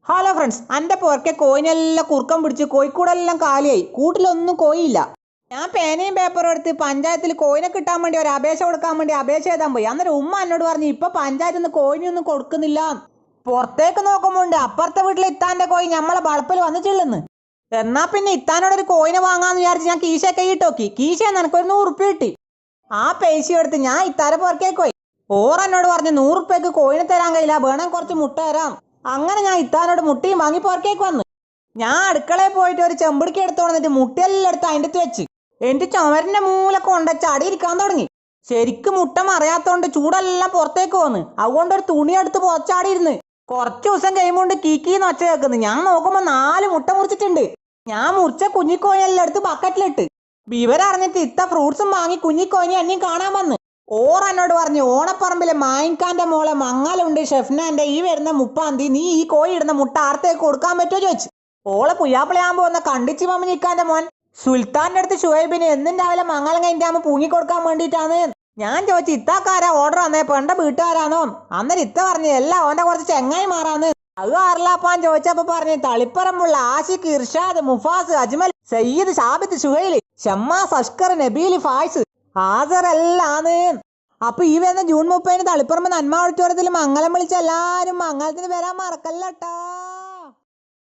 Hello friends, എൻ്റെ പുറക്കെ കോയിനെല്ലാം കുറുക്കം പിടിച്ച് കോഴിക്കൂടെല്ലാം കാലിയായി. കൂട്ടിലൊന്നും കോയില്ല. ഞാൻ പേനയും പേപ്പറും എടുത്ത് പഞ്ചായത്തിൽ കോയിനെ കിട്ടാൻ വേണ്ടി ഒരു അപേക്ഷ കൊടുക്കാൻ വേണ്ടി അപേക്ഷ എഴുതാൻ പോയി. അന്നേരം ഉമ്മ എന്നോട് പറഞ്ഞു ഇപ്പൊ പഞ്ചായത്തിൽ നിന്ന് കോയിനൊന്നും കൊടുക്കുന്നില്ല. പുറത്തേക്ക് നോക്കുമ്പോണ്ട് അപ്പുറത്തെ വീട്ടിലെ ഇത്താൻ്റെ കോയി നമ്മളെ വളപ്പിൽ വന്നിട്ടുള്ളെന്ന്. എന്നാ പിന്നെ ഇത്താനോടൊരു കോയിനെ വാങ്ങാന്ന് വിചാരിച്ച് ഞാൻ കീശ കൈയിട്ട് നോക്കി. കീശ എനിക്കൊരു 100 ഉറുപ്പ്യ കിട്ടി. ആ പൈസ എടുത്ത് ഞാൻ ഇത്താരെ പുറക്കേക്ക് പോയി. എന്നോട് പറഞ്ഞു 100 ഉറുപ്പ്യക്ക് കോയിനെ തരാൻ കഴിയില്ല, വേണം കുറച്ച് മുട്ട തരാം. അങ്ങനെ ഞാൻ ഇത്താനോട് മുട്ടയും വാങ്ങി പുറക്കേക്ക് വന്നു. ഞാൻ അടുക്കളയിൽ പോയിട്ട് ഒരു ചെമ്പിടിക്ക് എടുത്തു വന്നിട്ട് മുട്ടയെല്ലാം എടുത്ത് അതിൻ്റെ അടുത്ത് വെച്ച് എൻ്റെ ചുമരിന്റെ മൂലൊക്കെ കൊണ്ടച്ച് അടിയിരിക്കാൻ തുടങ്ങി. ശരിക്കും മുട്ട മറിയാത്തോണ്ട് ചൂടെല്ലാം പുറത്തേക്ക് വന്ന്. അതുകൊണ്ട് ഒരു തുണി എടുത്ത് പുറച്ചാടിയിരുന്ന്. കുറച്ച് ദിവസം കഴിയുമ്പോണ്ട് കീക്കീന്ന് ഒച്ച കേൾക്കുന്നു. ഞാൻ നോക്കുമ്പോ 4 മുട്ട മുറിച്ചിട്ടുണ്ട്. ഞാൻ മുറിച്ച കുഞ്ഞിക്കോയിനെല്ലാം എടുത്ത് ബക്കറ്റിലിട്ട്. വിവരറിഞ്ഞിട്ട് ഇത്ത ഫ്രൂട്ട്സും വാങ്ങി കുഞ്ഞിക്കോയിനെ എന്നെയും കാണാൻ വന്ന്. എന്നോട് പറഞ്ഞു ഓണപ്പറമ്പിലെ മായിൻകാന്റെ മോളെ മങ്ങാലുണ്ട് ഷെഫ്നാന്റെ ഈ വരുന്ന 30-ാം തീയതി നീ ഈ കോഴി ഇടുന്ന മുട്ട ആർത്തേക്ക് കൊടുക്കാൻ പറ്റുമോ ചോദിച്ചു. ഓളെ പുയ്യാപ്പിളയാകുമ്പോ വന്ന കണ്ടിച്ചി മമ്മനിക്കാന്റെ മോൻ സുൽത്താന്റെ അടുത്ത് ഷുഹൈബിന് എന്നും രാവിലെ മംഗലം കഴിഞ്ഞാകുമ്പോൾ പൂങ്ങി കൊടുക്കാൻ വേണ്ടിയിട്ടാണ്. ഞാൻ ചോദിച്ചു ഇത്താക്കാരാ ഓർഡർ വന്നേ, പെണ്ട വീട്ടുകാരാണോ? അന്നേരം ഇത്ത പറഞ്ഞു എല്ലാം ഓന്റെ കുറച്ച് ചെങ്ങായി മാറാന്ന്. അത് ആറിലാപ്പാൻ ചോദിച്ചപ്പോ പറഞ്ഞു തളിപ്പറമ്പുള്ള ആഷിഖ്, ഇർഷാദ്, മുഫാസ്, അജ്മൽ, സയ്യിദ്, ഷാബിദ്, ഷുഹൈൽ, ഷമ്മാസ്, അഷ്കർ, നബീൽ, ഫായിസ്, ഹാജറെല്ലാന്ന്. അപ്പൊ ഈ വരുന്ന ജൂൺ 30-ന് തളിപ്പറമ്പ് നന്മ ഓഡിറ്റോറിയത്തിൽ മംഗലം വിളിച്ച എല്ലാരും മംഗലത്തിന് വരാൻ മറക്കല്ലട്ടാ.